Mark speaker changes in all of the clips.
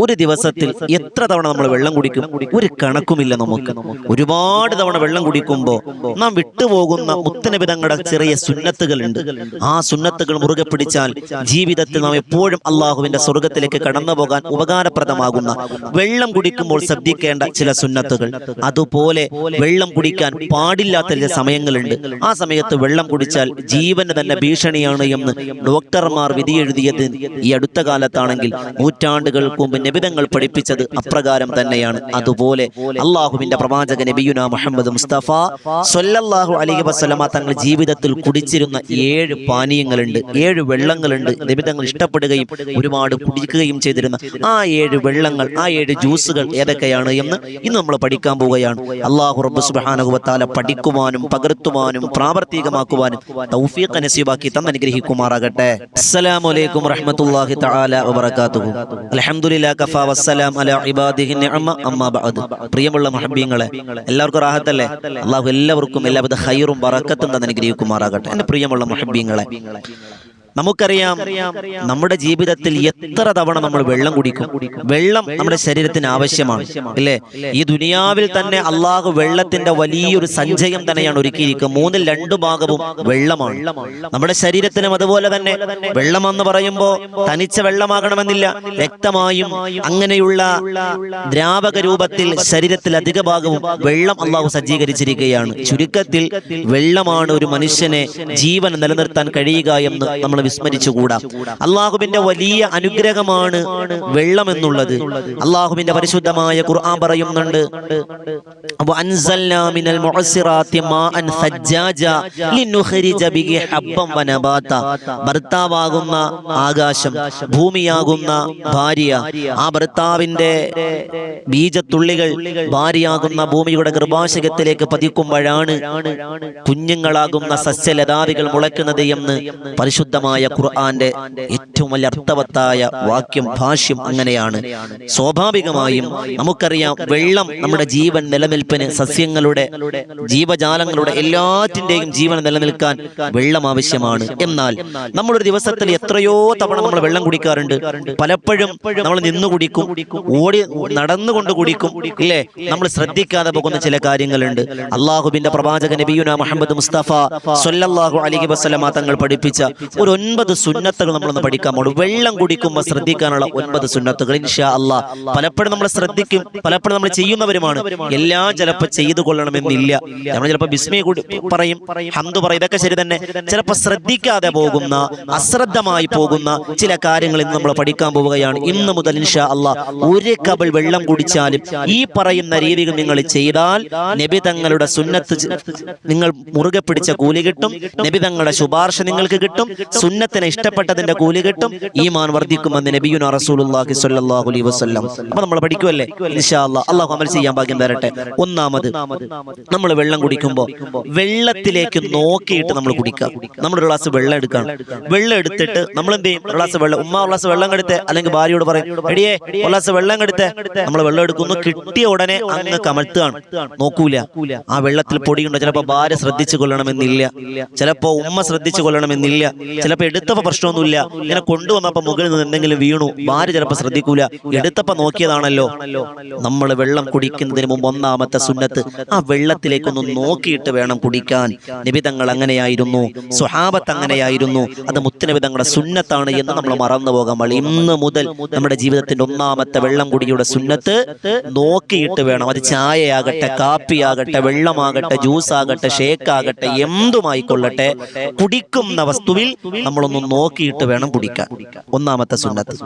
Speaker 1: ഒരു ദിവസത്തിൽ എത്ര തവണ നമ്മൾ വെള്ളം കുടിക്കും? ഒരു കണക്കുമില്ല നമുക്ക്. ഒരുപാട് തവണ വെള്ളം കുടിക്കുമ്പോൾ നാം വിട്ടുപോകുന്ന മുത്തുനബി തങ്ങളുടെ ചെറിയ സുന്നത്തുകളുണ്ട്. ആ സുന്നത്തുകൾ മുറുകെ പിടിച്ചാൽ ജീവിതത്തിൽ നാം എപ്പോഴും അള്ളാഹുവിന്റെ സ്വർഗത്തിലേക്ക് കടന്നു പോകാൻ ഉപകാരപ്രദമാകുന്ന വെള്ളം കുടിക്കുമ്പോൾ ശ്രദ്ധിക്കേണ്ട ചില സുന്നത്തുകൾ. അതുപോലെ വെള്ളം കുടിക്കാൻ പാടില്ലാത്ത ചില സമയങ്ങളുണ്ട്. ആ സമയത്ത് വെള്ളം കുടിച്ചാൽ ജീവന് തന്നെ ഭീഷണിയാണ് എന്ന് ഡോക്ടർമാർ വിധിയെഴുതിയത് ഈ അടുത്ത കാലത്താണെങ്കിൽ നൂറ്റാണ്ടുകൾക്ക് മുമ്പ് നബിതങ്ങൾ പഠിപ്പിച്ചത് അപ്രകാരം തന്നെയാണ്. അതുപോലെ അള്ളാഹുവിന്റെ പ്രവാചക നബിയുനാ മുഹമ്മദ് മുസ്തഫ സ്വല്ലല്ലാഹു അലൈഹി വസല്ലമ തങ്ങൾ ജീവിതത്തിൽ കുടിച്ചിരുന്ന 7 പാനീയങ്ങളുണ്ട്, 7 വെള്ളങ്ങളുണ്ട്. നബിതങ്ങൾ ഇഷ്ടപ്പെടുകയും ഒരുപാട് കുടിക്കുകയും ചെയ്തിരുന്ന ആ 7 വെള്ളങ്ങൾ, ആ 7 ജ്യൂസുകൾ ഏതൊക്കെയാണ് എന്ന് ഇന്ന് നമ്മൾ പഠിക്കാൻ പോവുകയാണ്. അല്ലാഹു റബ്ബ് സുബ്ഹാനഹു വ തആല പഠിക്കുവാനും പകർത്തുവാനും പ്രാവർത്തികമാക്കുവാനും തൗഫീഖ് നസീബാക്കി തന്നനുഗ്രഹിക്കുമാറാകട്ടെ. അസ്സലാമു അലൈക്കും വറഹ്മത്തുള്ളാഹി തആല വബറകാതുഹു. അൽഹംദുലില്ലാഹി കഫാ വസ്സലാം അലാ ഇബാദിഹി നിഅമ അമ്മാ ബഅദ്. പ്രിയമുള്ള മുഹബ്ബീങ്ങളെ, എല്ലാവർക്കും റാഹത്തല്ലേ? അല്ലാഹു എല്ലാവർക്കും എല്ലാവിധ ഖൈറും ബറക്കത്തും തന്നനുഗ്രഹിക്കുമാറാകട്ടെ. എൻ്റെ പ്രിയമുള്ള മുഹബ്ബീങ്ങളെ, നമുക്കറിയാം നമ്മുടെ ജീവിതത്തിൽ എത്ര തവണ നമ്മൾ വെള്ളം കുടിക്കും. വെള്ളം നമ്മുടെ ശരീരത്തിന് ആവശ്യമാണ്, അല്ലേ? ഈ ദുനിയാവിൽ തന്നെ അള്ളാഹു വെള്ളത്തിന്റെ വലിയൊരു സഞ്ചയം തന്നെയാണ് ഒരുക്കിയിരിക്കുക. 2/3 ഭാഗവും വെള്ളമാണ്. നമ്മുടെ ശരീരത്തിനും അതുപോലെ തന്നെ വെള്ളമെന്ന് പറയുമ്പോൾ തനിച്ച വെള്ളമാകണമെന്നില്ല, വ്യക്തമായും അങ്ങനെയുള്ള ദ്രാവക രൂപത്തിൽ ശരീരത്തിൽ അധിക ഭാഗവും വെള്ളം അള്ളാഹു സജ്ജീകരിച്ചിരിക്കുകയാണ്. ചുരുക്കത്തിൽ വെള്ളമാണ് ഒരു മനുഷ്യനെ ജീവൻ നിലനിർത്താൻ കഴിയുക എന്ന് നമ്മൾ വിസ്മരിച്ചുകൂടാ. അള്ളാഹുവിന്റെ വലിയ അനുഗ്രഹമാണ് വെള്ളം എന്നുള്ളത്. അള്ളാഹുവിന്റെ പരിശുദ്ധമായ ഖുർആൻ പറയുന്നുണ്ട്, ഭർത്താവാകുന്ന ആകാശം, ഭൂമിയാകുന്ന ഭാര്യ, ആ ഭർത്താവിന്റെ ബീജത്തുള്ളികൾ ഭാര്യയാകുന്ന ഭൂമിയുടെ ഗർഭാശയത്തിലേക്ക് പതിക്കുമ്പോഴാണ് കുഞ്ഞുങ്ങളാകുന്ന സസ്യലതാദികൾ മുളയ്ക്കുന്നത് എന്ന് പരിശുദ്ധമായ ഖുർആന്റെ ഏറ്റവും വലിയ അർത്ഥവത്തായ വാക്യം, ഭാഷ്യം അങ്ങനെയാണ്. സ്വാഭാവികമായും നമുക്കറിയാം വെള്ളം നമ്മുടെ ജീവൻ നിലനിൽപ്പിന്, സസ്യങ്ങളുടെ, ജീവജാലങ്ങളുടെ എല്ലാറ്റിന്റെയും ജീവൻ നിലനിൽക്കാൻ വെള്ളം ആവശ്യമാണ്. എന്നാൽ നമ്മളൊരു ദിവസത്തിൽ എത്രയോ തവണ നമ്മൾ വെള്ളം കുടിക്കാറുണ്ട്. പലപ്പോഴും നമ്മൾ നിന്ന് കുടിക്കും, ഓടി നടന്നുകൊണ്ട് കുടിക്കും, ഇല്ലേ? നമ്മൾ ശ്രദ്ധിക്കാതെ പോകുന്ന ചില കാര്യങ്ങളുണ്ട്. അള്ളാഹുവിന്റെ പ്രവാചക നബിയുനാ മുഹമ്മദ് മുസ്തഫ സ്വല്ലല്ലാഹു അലൈഹി വസല്ലമ തങ്ങൾ പഠിപ്പിച്ച ഒരു 9 സുന്നത്തുകൾ നമ്മളൊന്ന് പഠിക്കാൻ പോകും. വെള്ളം കുടിക്കുമ്പോൾ ശ്രദ്ധിക്കാനുള്ള 9 സുന്നത്തുകൾ ഇൻഷാ അല്ലാഹ്. പലപ്പോഴും നമ്മൾ ശ്രദ്ധിക്കും, പലപ്പോഴും നമ്മൾ ചെയ്യുന്നവരുമാണ്. എല്ലാം ചിലപ്പോൾ ചെയ്തു കൊള്ളണമെന്നില്ല. നമ്മൾ ചിലപ്പോൾ ബിസ്മി പറയും, ഹംദ് പറയും, ഇതൊക്കെ ശരി തന്നെ. ചിലപ്പോൾ ശ്രദ്ധിക്കാതെ പോകുന്ന, അശ്രദ്ധമായി പോകുന്ന ചില കാര്യങ്ങൾ ഇന്ന് നമ്മൾ പഠിക്കാൻ പോവുകയാണ്. ഇന്ന് മുതൽ ഇൻഷാ അല്ലാഹ് ഒരു കബൾ വെള്ളം കുടിച്ചാലും ഈ പറയുന്ന രീതികൾ നിങ്ങൾ ചെയ്താൽ നബി തങ്ങളുടെ സുന്നത്ത് നിങ്ങൾ മുറുകെ പിടിച്ച കൂലി കിട്ടും, നബി തങ്ങളുടെ ശുപാർശ നിങ്ങൾക്ക് കിട്ടും, സുന്നത്തിനെ ഇഷ്ടപ്പെട്ടതിന്റെ കൂലി കിട്ടും, ഈമാൻ വർദ്ധിക്കുമെന്ന് നബിയുനാ റസൂലുള്ളാഹി സ്വല്ലല്ലാഹു അലൈഹി വസല്ലം. അപ്പോൾ നമ്മൾ പഠിക്കുമല്ലേ ഇൻഷാ അല്ലാഹ്. അല്ലാഹു അമൽ ചെയ്യാൻ ഭാഗ്യം തരട്ടെ. ഒന്നാമത്, നമ്മൾ വെള്ളം കുടിക്കുമ്പോൾ വെള്ളത്തിലേക്ക് നോക്കിയിട്ട് നമ്മൾ കുടിക്കുക. നമ്മളൊരു ഗ്ലാസ് വെള്ളം എടുക്കണം. വെള്ളം എടുത്തിട്ട് നമ്മൾ എന്ത് ചെയ്യും? ഗ്ലാസ് വെള്ളം, ഉമ്മ ഗ്ലാസ് വെള്ളം എടുത്ത്, അല്ലെങ്കിൽ ഭാര്യയോട് പറയും, എടിയേ ഗ്ലാസ് വെള്ളം എടുത്ത്. നമ്മൾ വെള്ളം എടുക്കുന്നു, കിട്ടിയ ഉടനെ അങ്ങ് കമഴ്ത്തുകയാണ്, നോക്കൂല. ആ വെള്ളത്തിൽ പൊടിയുണ്ടോ? ചിലപ്പോൾ ഭാര്യ ശ്രദ്ധിച്ചു കൊള്ളണമെന്നില്ല, ചിലപ്പോൾ ഉമ്മ ശ്രദ്ധിച്ചു കൊള്ളണമെന്നില്ല, ചിലപ്പോൾ എടുത്തപ്പോ പ്രശ്നമൊന്നുമില്ല, ഇങ്ങനെ കൊണ്ടുവന്നപ്പോ മുകളിൽ നിന്ന് എന്തെങ്കിലും വീണു, ഭാര്യ ചിലപ്പോൾ ശ്രദ്ധിക്കൂല, എടുത്തപ്പോ നോക്കിയതാണല്ലോ. നമ്മൾ വെള്ളം കുടിക്കുന്നതിന് മുമ്പ് ഒന്നാമത്തെ സുന്നത്ത്, ആ വെള്ളത്തിലേക്കൊന്ന് നോക്കിയിട്ട് വേണം കുടിക്കാൻ. നബിതങ്ങൾ അങ്ങനെയായിരുന്നു, സ്വഹാബത്ത് അങ്ങനെയായിരുന്നു. അത് മുത്തുനബി തങ്ങളുടെ സുന്നത്താണ് എന്ന് നമ്മൾ മറന്നു പോകാൻ പാടില്ല. ഇന്ന് മുതൽ നമ്മുടെ ജീവിതത്തിന്റെ ഒന്നാമത്തെ വെള്ളം കുടിയുടെ സുന്നത്ത് നോക്കിയിട്ട് വേണം. അത് ചായയാകട്ടെ, കാപ്പിയാകട്ടെ, വെള്ളമാകട്ടെ, ജ്യൂസ് ആകട്ടെ, ഷേക്ക് ആകട്ടെ, എന്തുമായിക്കൊള്ളട്ടെ, കുടിക്കുന്ന വസ്തുവിൽ നമ്മളൊന്ന് നോക്കിയിട്ട് വേണം കുടിക്കാൻ. ഒന്നാമത്തെ സുന്നത്ത്.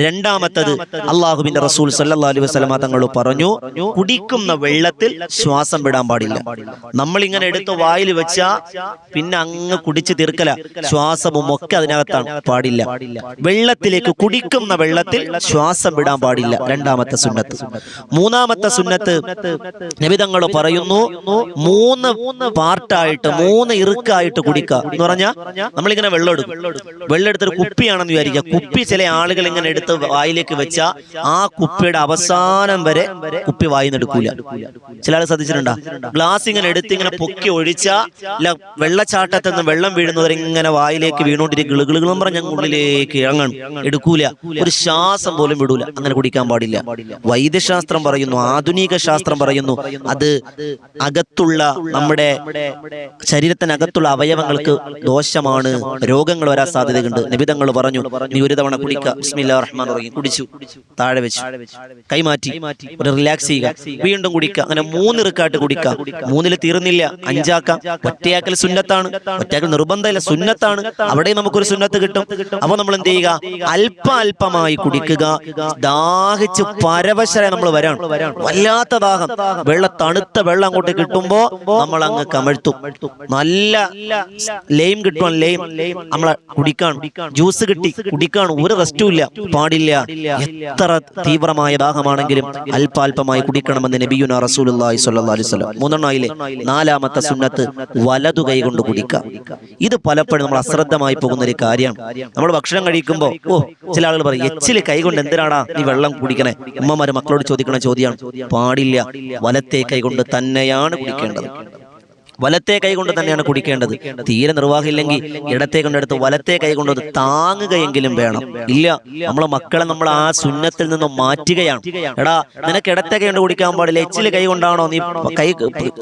Speaker 1: രണ്ടാമത്തത്, അള്ളാഹുവിന്റെ റസൂൽ സല്ലല്ലാഹു അലൈഹി വസല്ലമ തങ്ങൾ പറഞ്ഞു, കുടിക്കുന്ന വെള്ളത്തിൽ ശ്വാസം വിടാൻ പാടില്ല. നമ്മളിങ്ങനെ എടുത്ത് വായിൽ വെച്ചാ പിന്നെ അങ്ങ് കുടിച്ച് തീർക്കല, ശ്വാസവും ഒക്കെ അതിനകത്താണ്, പാടില്ല. വെള്ളത്തിലേക്ക്, കുടിക്കുന്ന വെള്ളത്തിൽ ശ്വാസം വിടാൻ പാടില്ല. രണ്ടാമത്തെ സുന്നത്ത്. മൂന്നാമത്തെ സുന്നത്ത്, നബി തങ്ങൾ പറയുന്നു, 3 പാർട്ടായിട്ട്, 3 ഇറുക്കായിട്ട് കുടിക്കുക എന്ന് പറഞ്ഞാൽ നമ്മളിങ്ങനെ വെള്ളം വെള്ളം എടുത്തൊരു കുപ്പിയാണെന്ന് വിചാരിക്കുക. കുപ്പി ചില ആളുകൾ ഇങ്ങനെ എടുത്ത് വായിലേക്ക് വെച്ചാൽ ആ കുപ്പിയുടെ അവസാനം വരെ കുപ്പി വായിന്ന് എടുക്കൂല. ചില ആൾ ശ്രദ്ധിച്ചിട്ടുണ്ടോ? ഗ്ലാസ് ഇങ്ങനെ എടുത്ത് ഇങ്ങനെ പൊക്കി ഒഴിച്ചാൽ വെള്ളച്ചാട്ടത്തിൽ നിന്ന് വെള്ളം വീഴുന്നവരെ ഇങ്ങനെ വായിലേക്ക് വീണോണ്ടിരിക്കും. ഗിളുകളും പറഞ്ഞ ഉള്ളിലേക്ക് ഇറങ്ങണം, എടുക്കൂല. ഒരു ശ്വാസം പോലും വിടൂല. അങ്ങനെ കുടിക്കാൻ പാടില്ല. വൈദ്യശാസ്ത്രം പറയുന്നു, ആധുനിക ശാസ്ത്രം പറയുന്നു, അത് അകത്തുള്ള നമ്മുടെ ശരീരത്തിനകത്തുള്ള അവയവങ്ങൾക്ക് ദോഷമാണ്, രോഗങ്ങൾ വരാൻ സാധ്യതയുണ്ട്. നബിതങ്ങൾ പറഞ്ഞു, നീ ഒരു തവണ കുടിക്കുക, ബിസ്മില്ലാഹിർ റഹ്മാനിർ റഹീം, കുടിച്ചു, താഴെ വെച്ചു, കൈമാറ്റി, ഒരു റിലാക്സ് ചെയ്യുക, വീണ്ടും കുടിക്കുക. അങ്ങനെ 3 ഇറുക്കായിട്ട് കുടിക്കുക. 3 തീർന്നില്ല, 5 ഒറ്റയാക്കൽ സുന്നത്താണ്. ഒറ്റയാക്കൽ നിർബന്ധമില്ല, സുന്നത്താണ്. അവിടെ നമുക്കൊരു സുന്നത്ത് കിട്ടും. അപ്പൊ നമ്മൾ എന്ത് ചെയ്യുക? അല്പമായി കുടിക്കുക. ദാഹിച്ച് പരവശരായി നമ്മൾ വരാണ്, വല്ലാത്ത ദാഹം, തണുത്ത വെള്ളം അങ്ങോട്ട് കിട്ടുമ്പോ നമ്മൾ അങ്ങ് കമഴ്ത്തും. നല്ല ലൈം കിട്ടുവാൻ, ലൈം നമ്മളെ കുടിക്കാണ്, ജ്യൂസ് കിട്ടി കുടിക്കാണ്, ഒരു റെസ്റ്റും ഇല്ല, പാടില്ല. എത്ര തീവ്രമായ ദാഹമാണെങ്കിലും അല്പാൽപമായി കുടിക്കണമെന്ന് നബിയുനാ റസൂലുള്ളാഹി സ്വല്ലല്ലാഹു അലൈഹി വസല്ലം. 3 4ാമത്തെ സുന്നത്ത് വലതു കൈ കൊണ്ട് കുടിക്കുക. ഇത് പലപ്പോഴും നമ്മൾ അശ്രദ്ധമായി പോകുന്ന ഒരു കാര്യമാണ്. നമ്മൾ ഭക്ഷണം കഴിക്കുമ്പോ ചില ആളുകൾ പറയും, എച്ചില് കൈ കൊണ്ട് എന്തിനാടാ നീ വെള്ളം കുടിക്കണേ? ഉമ്മമാര് മക്കളോട് ചോദിക്കണ ചോദ്യമാണ്. പാടില്ല. വലത്തെ കൈ കൊണ്ട് തന്നെയാണ് കുടിക്കേണ്ടത്. വലത്തെ കൈ കൊണ്ട് തന്നെയാണ് കുടിക്കേണ്ടത്. തീരെ നിർവാഹമില്ലെങ്കിൽ ഇടത്തെ കൊണ്ടെടുത്ത് വലത്തെ കൈ കൊണ്ട് താങ്ങുകയെങ്കിലും വേണം. ഇല്ല, നമ്മളെ മക്കളെ നമ്മൾ ആ സുന്നത്തിൽ നിന്നും മാറ്റുകയാണ്. എടാ, നിനക്ക് ഇടത്തെ കൈ കൊണ്ട് കുടിക്കാൻ പാടില്ല, എച്ചില് കൈ കൊണ്ടാണോ നീ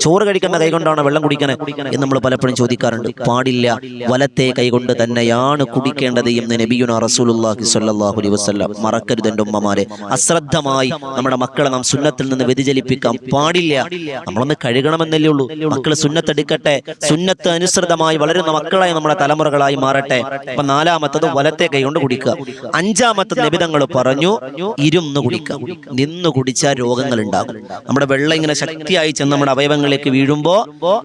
Speaker 1: ചോറ് കഴിക്കുന്ന കൈ കൊണ്ടാണോ വെള്ളം കുടിക്കണേ എന്ന് നമ്മൾ പലപ്പോഴും ചോദിക്കാറുണ്ട്. പാടില്ല, വലത്തെ കൈ കൊണ്ട് തന്നെയാണ് കുടിക്കേണ്ടത് എന്ന് നബിയുനാ റസൂലുള്ളാഹി സ്വല്ലല്ലാഹു അലൈഹി വസല്ലം. മറക്കരുത് എൻ്റെ ഉമ്മമാരെ. അശ്രദ്ധമായി നമ്മുടെ മക്കളെ നാം സുന്നത്തിൽ നിന്ന് വ്യതിചലിപ്പിക്കാൻ പാടില്ല. നമ്മളൊന്ന് കഴുകണമെന്നല്ലേ ഉള്ളൂ. മക്കള് സുന്നത്ത് എടുക്കട്ടെ, സുന്നത്ത് അനുസൃതമായി വളരുന്ന മക്കളായി നമ്മുടെ തലമുറകളായി മാറട്ടെ. അപ്പൊ 4ാമത്തത് വലത്തെ കൈ കൊണ്ട് കുടിക്കുക. 5ാമത്തത് നബിതങ്ങൾ പറഞ്ഞു, ഇരുന്ന് കുടിക്കുക. നിന്ന് കുടിച്ചാൽ രോഗങ്ങൾ ഉണ്ടാകും. നമ്മുടെ വെള്ളം ഇങ്ങനെ ശക്തിയായി ചെന്ന് നമ്മുടെ അവയവങ്ങളിലേക്ക് വീഴുമ്പോ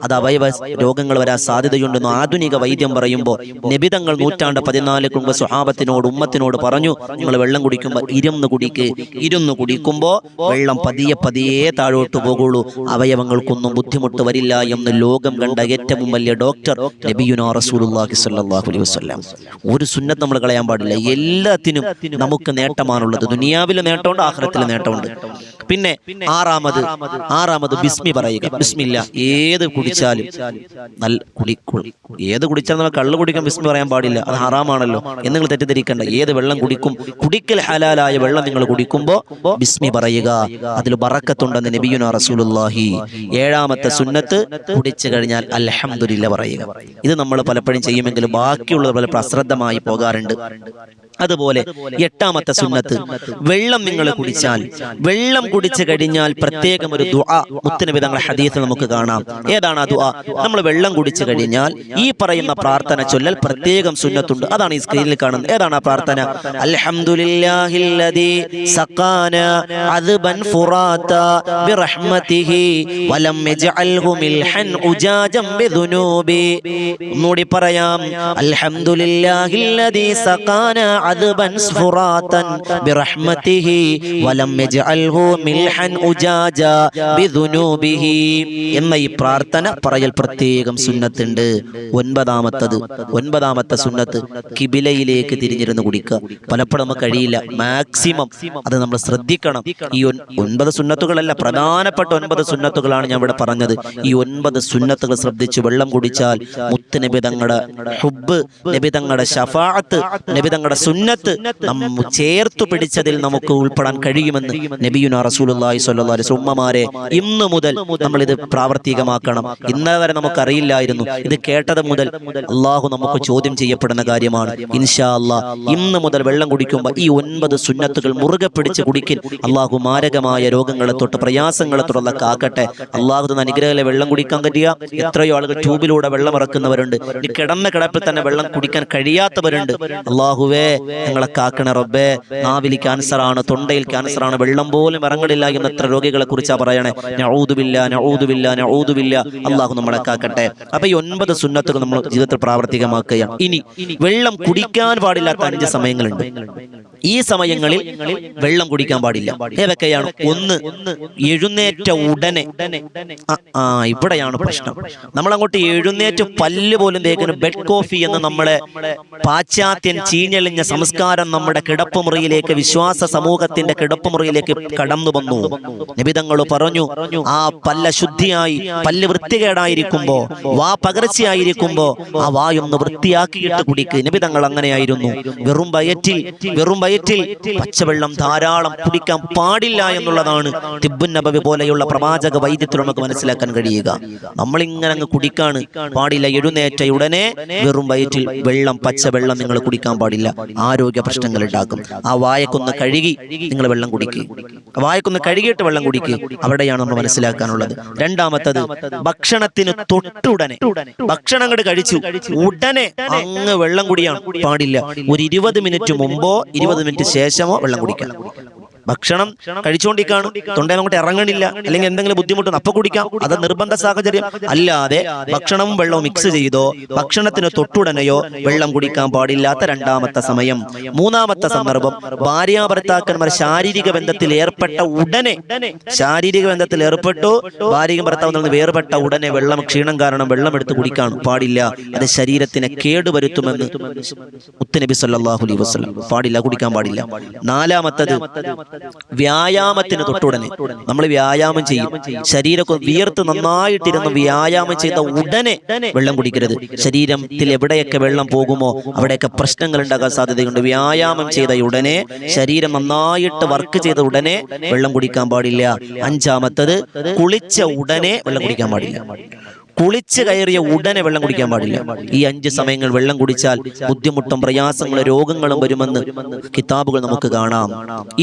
Speaker 1: അത് അവയവ രോഗങ്ങൾ വരാൻ സാധ്യതയുണ്ടെന്ന് ആധുനിക വൈദ്യം പറയുമ്പോൾ നബിതങ്ങൾ 14 മുമ്പ് സ്വഹാബത്തിനോട്, ഉമ്മത്തിനോട് പറഞ്ഞു, നിങ്ങൾ വെള്ളം കുടിക്കുമ്പോൾ ഇരുന്ന് കുടിക്ക്. ഇരുന്ന് കുടിക്കുമ്പോ വെള്ളം പതിയെ താഴോട്ട് പോകുള്ളൂ, അവയവങ്ങൾക്കൊന്നും ബുദ്ധിമുട്ട് വരില്ല എന്ന് ലോകം കണ്ട ഏറ്റവും വലിയ ഡോക്ടർ നബിയുനാ റസൂലുള്ളാഹി സ്വല്ലല്ലാഹു അലൈഹി വസല്ലം. ഒരു സുന്നത്ത് നമ്മൾ കളയാൻ പാടില്ല. എല്ലാത്തിനും നമുക്ക് നേട്ടമാണുള്ളത്. ദുനിയാവിലെ നേട്ടമുണ്ട്, ആഖിറത്തിലെ നേട്ടമുണ്ട്. പിന്നെ ആറാമത് ബിസ്മി പറയുക. ബിസ്മില്ല. ഏത് കുടിച്ചാലും നല്ല ഏത് കുടിച്ചാലും നമ്മൾ കള്ള് കുടിക്കാൻ ബിസ്മി പറയാൻ പാടില്ല, അത് ഹറാമാണല്ലോ എന്ന് നിങ്ങൾ തെറ്റിദ്ധരിക്കേണ്ട. ഏത് വെള്ളം കുടിക്കൽ ഹലാലായ വെള്ളം നിങ്ങൾ കുടിക്കുമ്പോ ബിസ്മി പറയുക. അതിൽ ബറക്കത്തുണ്ടെന്ന് നബിയുനാ റസൂലുള്ളാഹി. 7ാമത്തെ സുന്നത്ത്, കുടിച്ചു കഴിഞ്ഞാൽ അൽഹംദുലില്ലാ പറയുക. ഇത് നമ്മൾ പലപ്പോഴും ചെയ്യുമെങ്കിലും ബാക്കിയുള്ളത് പല അശ്രദ്ധമായി പോകാറുണ്ട്. അതുപോലെ 8ാമത്തെ സുന്നത്ത്, വെള്ളം നിങ്ങൾ കുടിച്ചാൽ, വെള്ളം കുടിച്ചു കഴിഞ്ഞാൽ പ്രത്യേകം ഒരു ദുആ മുത്തുനബി തങ്ങളുടെ ഹദീസിൽ നമുക്ക് കാണാം. ഏതാണ് ആ ദുആ? നമ്മൾ വെള്ളം കുടിച്ചു കഴിഞ്ഞാൽ ഈ പറയുന്ന പ്രാർത്ഥന ചൊല്ലൽ പ്രത്യേകം സുന്നത്തുണ്ട്. അതാണ് ഈ സ്ക്രീനിൽ കാണുന്നത്. ഏതാണ് ആ പ്രാർത്ഥന? അൽഹംദുലില്ലാഹില്ലദീ സഖാന അദ്ബൻ ഫുറാത ബിറഹ്മതിഹി വലം യജ്അൽഹു മിൽഹൻ ഉജാജം ബിദുനൂബി. ഒന്നുകൂടി പറയാം. അൽഹംദുലില്ലാഹില്ലദീ സഖാന അദ്ബൻ ഫുറാതൻ ബിറഹ്മതിഹി വലം യജ്അൽഹു മിൽഹൻ ഉജാജ ബിദുനൂബിഹി എന്ന ഈ പ്രാർത്ഥന പറയൽ പ്രത്യേകം സുന്നത്തുണ്ട്. 9ാമത്തെ സുന്നത്ത്, കിബിലയിലേക്ക് തിരിഞ്ഞിരുന്ന് കുടിക്കുക. പലപ്പോഴും നമുക്ക് കഴിയില്ല. മാക്സിമം അത് നമ്മൾ ശ്രദ്ധിക്കണം. ഈ 9 സുന്നത്തുകളല്ല, പ്രധാനപ്പെട്ട 9 സുന്നത്തുകളാണ് ഞാൻ ഇവിടെ പറഞ്ഞത്. ഈ 9 സുന്നത്തുകൾ ശ്രദ്ധിച്ച് വെള്ളം കുടിച്ചാൽ മുത്ത് നബി തങ്ങളുടെ ഹുബ്ബ്, നബി തങ്ങളുടെ ശഫാഅത്ത്, നബി തങ്ങളുടെ സുന്നത്ത് നമ്മൾ ചേർത്തു പിടിച്ചതിൽ നമുക്ക് ഉൾപ്പെടാൻ കഴിയുമെന്ന് നബിയുനാ റസൂലുള്ളാഹി സ്വല്ലല്ലാഹു അലൈഹി വസല്ലം. ഉമ്മമാരെ, ഇന്നു മുതൽ നമ്മൾ ഇത് പ്രാവർത്തികമാക്കണം. ഇന്നേ വരെ നമുക്കറിയില്ലായിരുന്നു. ഇത് കേട്ടത് മുതൽ അള്ളാഹു നമുക്ക് ചോദ്യം ചെയ്യപ്പെടുന്ന കാര്യമാണ്. ഇൻഷാ അല്ലാഹ് ഇന്ന് മുതൽ വെള്ളം കുടിക്കുമ്പോൾ ഈ 9 സുന്നത്തുകൾ മുറുകെ പിടിച്ച് കുടിക്കിൻ. അള്ളാഹു മാരകമായ രോഗങ്ങളെ തൊട്ട്, പ്രയാസങ്ങളെ തൊട്ടുള്ള കാക്കട്ടെ. അള്ളാഹു തന്ന അനുഗ്രഹങ്ങളെ വെള്ളം കുടിക്കാൻ കഴിയുക. എത്രയോ ആളുകൾ ട്യൂബിലൂടെ വെള്ളം ഇറക്കുന്നവരുണ്ട്. ഈ കിടന്ന കിടപ്പിൽ തന്നെ വെള്ളം കുടിക്കാൻ കഴിയാത്തവരുണ്ട്. അള്ളാഹുവേ, ഞങ്ങളെ കാക്കണ റബ്ബേ. നാവിൽ ക്യാൻസറാണ്, തൊണ്ടയിൽ ക്യാൻസറാണ്, വെള്ളം പോലും ഇറങ്ങണില്ല എന്ന് എത്ര രോഗികളെ കുറിച്ചാ പറയണേ. നഊദുബില്ലാ. അള്ളാഹു നമ്മളെ കാക്കട്ടെ. അപ്പൊ ഈ 9 സുന്നത്തുകൾ നമ്മൾ ജീവിതത്തിൽ പ്രാവർത്തികമാക്കുക. ഇനി വെള്ളം കുടിക്കാൻ പാടില്ലാത്ത 5 സമയങ്ങളുണ്ട്. ഈ സമയങ്ങളിൽ വെള്ളം കുടിക്കാൻ പാടില്ല. ഏതൊക്കെയാണ്? ഒന്ന്, എഴുന്നേറ്റ ഉടനെ. ഇവിടെയാണ് പ്രശ്നം. നമ്മളങ്ങോട്ട് എഴുന്നേറ്റ് പല്ല് പോലും തേക്കുന്ന ബെഡ് കോഫി എന്ന് നമ്മളെ പാശ്ചാത്യൻ ചീഞ്ഞെളിഞ്ഞ സംസ്കാരം നമ്മുടെ കിടപ്പുമുറിയിലേക്ക്, വിശ്വാസ സമൂഹത്തിന്റെ കിടപ്പുമുറിയിലേക്ക് കടന്നു വന്നു. നിബിതങ്ങൾ പറഞ്ഞു, ആ പല്ല ശുദ്ധിയായി, പല്ല് വൃത്തികേടായിരിക്കുമ്പോ, വാ പകർച്ചയായിരിക്കുമ്പോ ആ വായൊന്ന് വൃത്തിയാക്കിയിട്ട് കുടിക്ക്. നിബിതങ്ങൾ അങ്ങനെയായിരുന്നു. വെറും വയറ്റിൽ പച്ചവെള്ളം ധാരാളം കുടിക്കാൻ പാടില്ല എന്നുള്ളതാണ് തിബ്ബുൻ നബവി പോലെയുള്ള പ്രവാചക വൈദ്യത്തിൽ നമുക്ക് മനസ്സിലാക്കാൻ കഴിയുക. നമ്മളിങ്ങനെ അങ്ങ് കുടിക്കാണ് പാടില്ല. എഴുന്നേറ്റ ഉടനെ വെറും വയറ്റിൽ പച്ചവെള്ളം നിങ്ങൾ കുടിക്കാൻ പാടില്ല. ആരോഗ്യ പ്രശ്നങ്ങൾ ഉണ്ടാക്കും. ആ വായക്കൊന്ന് കഴുകി നിങ്ങൾ വെള്ളം കുടിക്കുക. വായക്കൊന്ന് കഴുകിയിട്ട് വെള്ളം കുടിക്കുക. അവിടെയാണ് നമ്മൾ മനസ്സിലാക്കാനുള്ളത്. രണ്ടാമത്തത്, ഭക്ഷണത്തിന് തൊട്ടുടനെ, ഭക്ഷണം അങ്ങോട്ട് കഴിച്ചു ഉടനെ അങ്ങ് വെള്ളം കുടിയാണ് പാടില്ല. ഒരു 20 മിനിറ്റ് മുമ്പോ 20 മിനിറ്റ് ശേഷമോ വെള്ളം കുടിക്കാം. ഭക്ഷണം കഴിച്ചുകൊണ്ടിരിക്കാണ്, തൊണ്ടയിൽ അങ്ങോട്ട് ഇറങ്ങണില്ല, അല്ലെങ്കിൽ എന്തെങ്കിലും ബുദ്ധിമുട്ടുണ്ട്, അപ്പൊ കുടിക്കാം. അത് നിർബന്ധ സാഹചര്യം. അല്ലാതെ ഭക്ഷണവും വെള്ളവും മിക്സ് ചെയ്തോ ഭക്ഷണത്തിന് തൊട്ടുടനെയോ വെള്ളം കുടിക്കാൻ പാടില്ലാത്ത രണ്ടാമത്തെ സമയം. മൂന്നാമത്തെ സന്ദർഭം, ഭാര്യാഭർത്താക്കന്മാർ ശാരീരിക ബന്ധത്തിൽ ഏർപ്പെട്ട ഉടനെ, ശാരീരിക ബന്ധത്തിൽ ഏർപ്പെട്ടു, ഭാര്യയും ഭർത്താവും നിന്ന് വേർപെട്ട ഉടനെ ക്ഷീണം കാരണം വെള്ളം എടുത്ത് കുടിക്കാൻ പാടില്ല. അത് ശരീരത്തിനെ കേടുവരുത്തുമെന്ന് മുത്തുനബി സല്ലല്ലാഹു അലൈഹി വസല്ലം. പാടില്ല, കുടിക്കാൻ പാടില്ല. നാലാമത്തത്, വ്യായാമത്തിന് തൊട്ടുടനെ. നമ്മൾ വ്യായാമം ചെയ്യും, ശരീരമൊക്കെ വിയർത്ത് നന്നായിട്ടിരുന്ന് വ്യായാമം ചെയ്ത ഉടനെ വെള്ളം കുടിക്കരുത്. ശരീരത്തിൽ എവിടെയൊക്കെ വെള്ളം പോകുമോ അവിടെയൊക്കെ പ്രശ്നങ്ങൾ ഉണ്ടാകാൻ സാധ്യതയുണ്ട്. വ്യായാമം ചെയ്ത ഉടനെ, ശരീരം നന്നായിട്ട് വർക്ക് ചെയ്ത ഉടനെ വെള്ളം കുടിക്കാൻ പാടില്ല. അഞ്ചാമത്തത്, കുളിച്ച ഉടനെ വെള്ളം കുടിക്കാൻ പാടില്ല. കുളിച്ച് കയറിയ ഉടനെ വെള്ളം കുടിക്കാൻ പാടില്ല. ഈ 5 സമയങ്ങൾ വെള്ളം കുടിച്ചാൽ ബുദ്ധിമുട്ടും പ്രയാസങ്ങളും രോഗങ്ങളും വരുമെന്ന് കിതാബുകൾ നമുക്ക് കാണാം.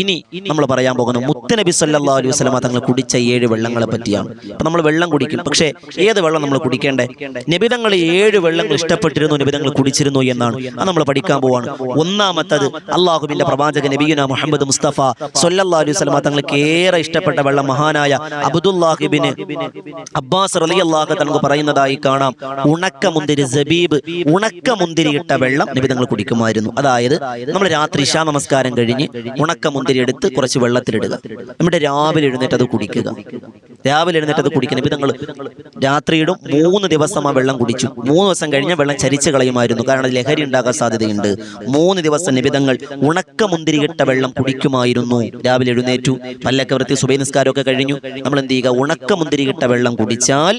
Speaker 1: ഇനി നമ്മൾ പറയാൻ പോകുന്ന മുത്തുനബി സല്ലല്ലാഹു അലൈഹി വസല്ലം തങ്ങൾ കുടിച്ച 7 വെള്ളങ്ങളെ പറ്റിയാണ്. അപ്പൊ നമ്മൾ വെള്ളം കുടിക്കും, പക്ഷേ ഏത് വെള്ളം നമ്മൾ കുടിക്കേണ്ടേ? നബിതങ്ങൾ 7 വെള്ളങ്ങൾ ഇഷ്ടപ്പെട്ടിരുന്നു, നബിതങ്ങൾ കുടിച്ചിരുന്നു എന്നാണ്. അത് നമ്മൾ പഠിക്കാൻ പോവാണ്. ഒന്നാമത്തത്, അള്ളാഹുവിന്റെ പ്രവാചകൻ നബിയുനാ മുഹമ്മദ് മുസ്തഫ സല്ലല്ലാഹു അലൈഹി വസല്ലം തങ്ങൾക്ക് ഏറെ ഇഷ്ടപ്പെട്ട വെള്ളം മഹാനായ അബ്ദുല്ലാഹ് ഇബ്നു അബ്ബാസ് റളിയല്ലാഹു തആല പറയുന്നതായി കാണാം. ഉണക്കമുന്തിരി, സബീബ്, ഉണക്കമുന്തിരി ഇട്ട വെള്ളം നബിതങ്ങൾ കുടിക്കുമായിരുന്നു. അതായത് നമ്മൾ രാത്രി ഇശാ നമസ്കാരം കഴിഞ്ഞ് ഉണക്കമുന്തിരി എടുത്ത് കുറച്ച് വെള്ളത്തിലിടുക, എന്നിട്ട് രാവിലെ എഴുന്നേറ്റ് അത് കുടിക്കുക. രാവിലെ എഴുന്നേറ്റ് അത് കുടിക്കുക. നബിതങ്ങൾ രാത്രിയിടും 3 ദിവസം ആ വെള്ളം കുടിച്ചു. 3 ദിവസം കഴിഞ്ഞ വെള്ളം ചരിച്ചു കളയുമായിരുന്നു, കാരണം അത് ലഹരി ഉണ്ടാകാൻ സാധ്യതയുണ്ട്. 3 ദിവസം നബിതങ്ങൾ ഉണക്കമുന്തിരി ഇട്ട വെള്ളം കുടിക്കുമായിരുന്നു. രാവിലെ എഴുന്നേറ്റു, പല്ലൊക്കെ വൃത്തി, സുബഹി നിസ്കാരമൊക്കെ കഴിഞ്ഞു, നമ്മൾ എന്ത് ചെയ്യുക? ഉണക്കമുന്തിരി ഇട്ട വെള്ളം കുടിച്ചാൽ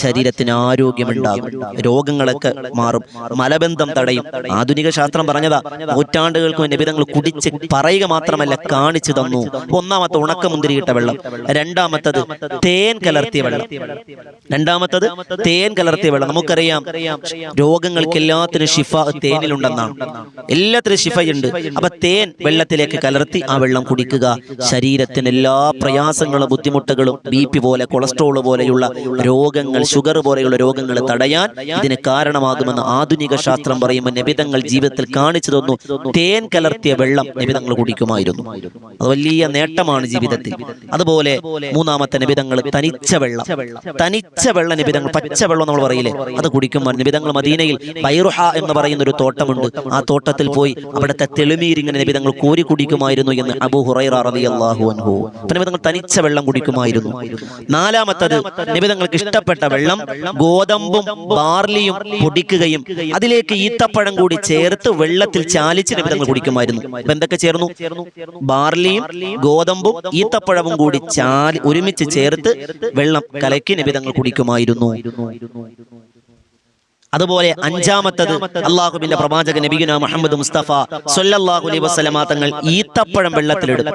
Speaker 1: ശരീരത്തിന് ആരോഗ്യമുണ്ടാകും, രോഗങ്ങളൊക്കെ മാറും, മലബന്ധം തടയും. ആധുനിക ശാസ്ത്രം പറഞ്ഞതാ, നൂറ്റാണ്ടുകൾക്ക് നബിതങ്ങൾ കുടിച്ച് പറയുക മാത്രമല്ല കാണിച്ചു തന്നു. ഒന്നാമത്തെ, ഉണക്കമുന്തിരിയിട്ട വെള്ളം. രണ്ടാമത്തത്, തേൻ കലർത്തിയ വെള്ളം. തേൻ കലർത്തിയ വെള്ളം. നമുക്കറിയാം, രോഗങ്ങൾക്ക് എല്ലാത്തിനും ഷിഫ തേനിലുണ്ടെന്നാണ്. എല്ലാത്തിനും ഷിഫയുണ്ട്. അപ്പൊ തേൻ വെള്ളത്തിലേക്ക് കലർത്തി ആ വെള്ളം കുടിക്കുക. ശരീരത്തിന് എല്ലാ പ്രയാസങ്ങളും ബുദ്ധിമുട്ടുകളും, BP പോലെ, കൊളസ്ട്രോൾ പോലെയുള്ള രോഗങ്ങൾ, ഷുഗർ പോലെയുള്ള രോഗങ്ങൾ തടയാൻ ഇതിന് കാരണമാകുമെന്ന് ആധുനിക ശാസ്ത്രം പറയുമ്പോൾ നബിതങ്ങൾ ജീവിതത്തിൽ കാണിച്ചു തന്നു. തേൻ കലർത്തിയ വെള്ളം നബിതങ്ങൾ കുടിക്കുമായിരുന്നു. അത് വലിയ നേട്ടമാണ് ജീവിതത്തിൽ. അതുപോലെ മൂന്നാമത്തെ, നബിതങ്ങൾ തനിച്ച വെള്ളം നബിതങ്ങൾ, പച്ചവെള്ളം നമ്മൾ പറയില്ലേ, അത് കുടിക്കുമായിരുന്നു. നബിതങ്ങൾ മദീനയിൽ ബൈറുഹ എന്ന് പറയുന്ന ഒരു തോട്ടമുണ്ട്. ആ തോട്ടത്തിൽ പോയി അവിടുത്തെ തെളിനീരിങ്ങനെ നബിതങ്ങൾ കോരി കുടിക്കുമായിരുന്നു എന്ന് അബൂ ഹുറൈറ റളിയല്ലാഹു അൻഹു. നബിതങ്ങൾ തനിച്ച വെള്ളം കുടിക്കുമായിരുന്നു. നാലാമത്തത്, നബിതങ്ങൾക്ക് ഇഷ്ടപ്പെട്ട വെള്ളം ഗോതമ്പും ബാർലിയും പൊടിക്കുകയും അതിലേക്ക് ഈത്തപ്പഴം കൂടി ചേർത്ത് വെള്ളത്തിൽ ചാലിച്ച് നബിതങ്ങൾ കുടിക്കുമായിരുന്നു. അപ്പൊ എന്തൊക്കെ ചേർന്നു? ബാർലിയും ഗോതമ്പും ഈത്തപ്പഴവും കൂടി ഒരുമിച്ച് ചേർത്ത് വെള്ളം കലക്കി നബിതങ്ങൾ കുടിക്കുമായിരുന്നു. അതുപോലെ അഞ്ചാമത്തത്, അള്ളാഹുവിന്റെ പ്രവാചകൻ നബിയുനാ മുഹമ്മദ് മുസ്തഫ സല്ലല്ലാഹു അലൈഹി വസല്ലമ തങ്ങൾ ഈത്തപ്പഴം വെള്ളത്തിലിടും.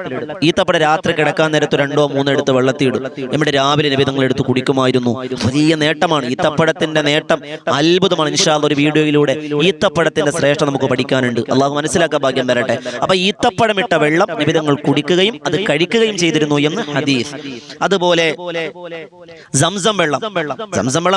Speaker 1: ഈത്തപ്പഴം രാത്രി കിടക്കാൻ നേരത്ത് 2-3 എടുത്ത് വെള്ളത്തിലിടും. എന്നിട്ട് രാവിലെ നബി തങ്ങൾ എടുത്ത് കുടിക്കുമായിരുന്നു. വലിയ നേട്ടമാണ് ഈത്തപ്പഴത്തിന്റെ നേട്ടം, അത്ഭുതമാണ്. ഇൻഷാ അല്ലാഹ് ഒരു വീഡിയോയിലൂടെ ഈത്തപ്പഴത്തിന്റെ ശ്രേഷ്ഠ നമുക്ക് പഠിക്കാനുണ്ട്. അള്ളാഹു മനസ്സിലാക്കാൻ ഭാഗ്യം തരട്ടെ. അപ്പൊ ഈത്തപ്പഴം ഇട്ട വെള്ളം നബി തങ്ങൾ കുടിക്കുകയും അത് കഴിക്കുകയും ചെയ്തിരുന്നു എന്ന് ഹദീസ്. അതുപോലെ സംസം വെള്ളം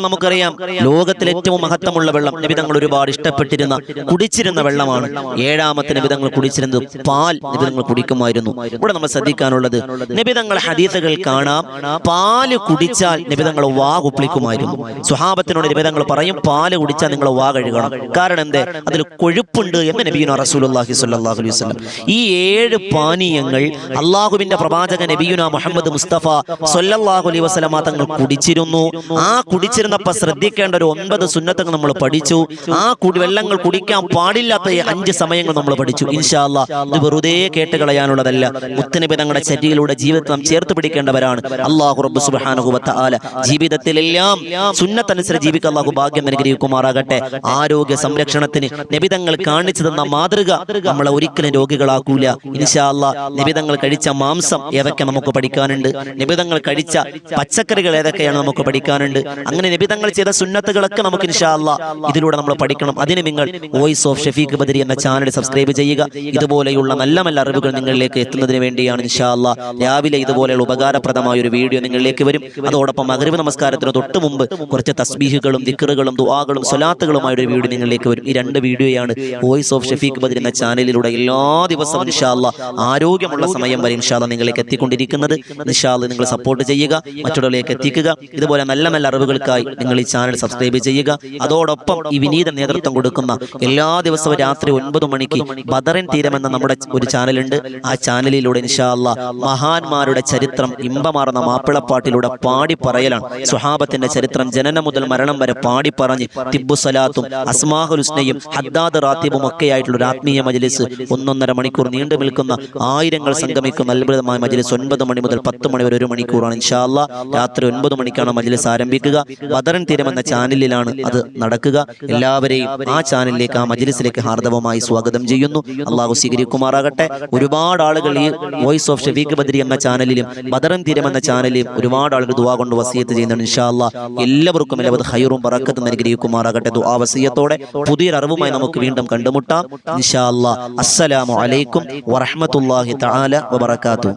Speaker 1: നമുക്കറിയാം, ലോകത്തിലെ ഏറ്റവും മഹത്തമായ മഹത്വമുള്ള വെള്ളം നബി തങ്ങൾ ഒരുപാട് ഇഷ്ടപ്പെട്ടിരുന്ന കുടിച്ചിരുന്ന വെള്ളമാണ്. ഏഴാമത്തെ നബി തങ്ങൾ കുടിച്ചിരുന്നത് പാൽ നബി തങ്ങൾ കുടിക്കുമായിരുന്നു. ഇവിടെ നമ്മൾ ശ്രദ്ധിക്കാനുള്ളത്, നബി തങ്ങൾ ഹദീസുകൾ കാണാം, പാല് കുടിച്ചാൽ നബി തങ്ങൾ വാ കുപ്പിളിക്കുമായിരുന്നു. സ്വഹാബത്തിനോട് നബി തങ്ങൾ പറയും, പാല് കുടിച്ചാൽ നിങ്ങൾ വാ കഴുകണം. കാരണം എന്തേ? അതിൽ കൊഴുപ്പുണ്ട് എന്ന് നബിയുനാ റസൂലുള്ളാഹി സ്വല്ലല്ലാഹു അലൈഹി വസല്ലം. ഈ 7 പാനീയങ്ങൾ അള്ളാഹുവിന്റെ പ്രവാചക നബിയുനാ മുഹമ്മദ് മുസ്തഫ സ്വല്ലല്ലാഹു അലൈഹി വസല്ലം തങ്ങൾ കുടിച്ചിരുന്നു. ആ കുടിച്ചിരുന്നപ്പോൾ ശ്രദ്ധിക്കേണ്ട ഒരു 9 സുന്നത്തുകൾ നമ്മൾ പഠിച്ചു. ആ വെള്ളങ്ങൾ കുടിക്കാൻ പാടില്ലാത്ത 5 സമയങ്ങൾ നമ്മൾ പഠിച്ചു. ഇൻഷാ അല്ലാഹ് ഇത് വെറുതെ കേട്ട് കളയാനുള്ളതല്ല. മുത്തനബി തങ്ങളുടെ ചര്യയിലൂടെ ജീവിതത്തിൽ നാം ചേർത്ത് പിടിക്കേണ്ടവരാണ്. അല്ലാഹു റബ്ബ് സുബ്ഹാനഹു വ തആല ജീവിതത്തിലെല്ലാം സുന്നത്തനുസരിച്ച് ജീവിക്കാൻ അല്ലാഹു ഭാഗ്യം അനുഗ്രഹിക്കുമാറാകട്ടെ. ആരോഗ്യ സംരക്ഷണത്തിന് നബി തങ്ങൾ കാണിച്ചു തന്ന മാതൃക നമ്മളെ ഒരിക്കലും രോഗികളാക്കൂല. ഇൻഷാ അല്ലാഹ് നബി തങ്ങൾ കഴിച്ച മാംസം ഏതൊക്കെ നമുക്ക് പഠിക്കാനുണ്ട്, നബി തങ്ങൾ കഴിച്ച പച്ചക്കറികൾ ഏതൊക്കെയാണ് നമുക്ക് പഠിക്കാനുണ്ട്. അങ്ങനെ നബി തങ്ങൾ ചെയ്ത സുന്നത്തുകളൊക്കെ നമുക്ക് ഇൻഷാ അല്ലാഹ് ഇതിലൂടെ നമ്മൾ പഠിക്കണം. അതിന് നിങ്ങൾ വോയിസ് ഓഫ് ഷഫീഖ് ബദരി എന്ന ചാനൽ സബ്സ്ക്രൈബ് ചെയ്യുക. ഇതുപോലെയുള്ള നല്ല നല്ല അറിവുകൾ നിങ്ങളിലേക്ക് എത്തുന്നതിന് വേണ്ടിയാണ് ഇൻഷാ അല്ലാഹ് രാവിലെ ഇതുപോലെയുള്ള ഉപകാരപ്രദമായ ഒരു വീഡിയോ നിങ്ങളിലേക്ക് വരും. അതോടൊപ്പം മഗ്രിബ് നമസ്കാരത്തിന് തൊട്ട് മുമ്പ് കുറച്ച് തസ്ബീഹുകളും ദിക്റുകളും ദുആകളും സ്വലാത്തുകളുമായ ഒരു വീഡിയോ നിങ്ങളിലേക്ക് വരും. ഈ 2 വീഡിയോയാണ് വോയിസ് ഓഫ് ഷഫീഖ് ബദരി എന്ന ചാനലിലൂടെ എല്ലാ ദിവസവും ഇൻഷാ അല്ലാഹ് ആരോഗ്യമുള്ള സമയം വരെ ഇൻഷാ അല്ലാഹ് നിങ്ങളിലേക്ക് എത്തിക്കൊണ്ടിരിക്കുന്നത്. ഇൻഷാ അല്ലാഹ് നിങ്ങൾ സപ്പോർട്ട് ചെയ്യുക, മറ്റുള്ളവരിലേക്ക് എത്തിക്കുക. ഇതുപോലെ നല്ല നല്ല അറിവുകൾക്കായി നിങ്ങൾ ഈ ചാനൽ സബ്സ്ക്രൈബ് ചെയ്യുക. അതോടൊപ്പം ഈ വിനീത നേതൃത്വം കൊടുക്കുന്ന എല്ലാ ദിവസവും രാത്രി 9 മണിക്ക് ബദറിൻ തീരം എന്ന നമ്മുടെ ഒരു ചാനലുണ്ട്. ആ ചാനലിലൂടെ ഇൻഷാ അല്ലാഹ് മഹാന്മാരുടെ ചരിത്രം ഇമ്പമാർന്ന മാപ്പിളപ്പാട്ടിലൂടെ പാടി പറയലാണ്. സ്വഹാബത്തിന്റെ ചരിത്രം ജനനം മുതൽ മരണം വരെ പാടി പറഞ്ഞ് തിബ്ബു സലാത്തും അസ്മാഹുൽ ഹുസ്നയും ഹദ്ദാദ് റാത്തിബും ഒക്കെ ആയിട്ടുള്ള ഒരു ആത്മീയ മജ്ലിസ് 1.5 മണിക്കൂർ നീണ്ടു നിൽക്കുന്ന ആയിരങ്ങൾ സംഗമിക്കുന്ന അത്ഭുതമായ മജ്ലിസ് 9 മണി മുതൽ 10 മണി വരെ 1 മണിക്കൂറാണ്. ഇൻഷാ അല്ലാഹ് രാത്രി 9 മണിക്കാണ് മജ്ലിസ് ആരംഭിക്കുക. ബദറിൻ തീരം എന്ന ചാനലിലാണ് അത് നടക്കുക. എല്ലാവരെയും ആ ചാനലിലേക്ക്, ആ മജ്ലിസിലേക്ക് ഹാർദവമായി സ്വാഗതം ചെയ്യുന്നു. അള്ളാഹു സ്വീകരിക്കുമാറാകട്ടെ. ഒരുപാട് ആളുകൾ ഈ വോയിസ് ഓഫ് ഷഫീഖ് ബദരി എന്ന ചാനലിലും ബദറിൻ തീരം എന്ന ചാനലിലും ഒരുപാട് ആളുകൾ ദുആ കൊണ്ട് വസിയത്ത് ചെയ്യുന്നുണ്ട്. ഇൻഷാ അല്ലാഹ് എല്ലാവർക്കും എല്ലാവരും ഖൈറും ബറക്കത്തും അനുഗ്രഹിക്കുമാറാകട്ടെ. ദുആ വസിയത്തോടെ പുതിയൊരു അറിവുമായി നമുക്ക് വീണ്ടും കണ്ടുമുട്ടാം. ഇൻഷാ അല്ലാഹ്. അസ്സലാമു അലൈക്കും വറഹ്മത്തുള്ളാഹി തആല വബറകാതുഹു.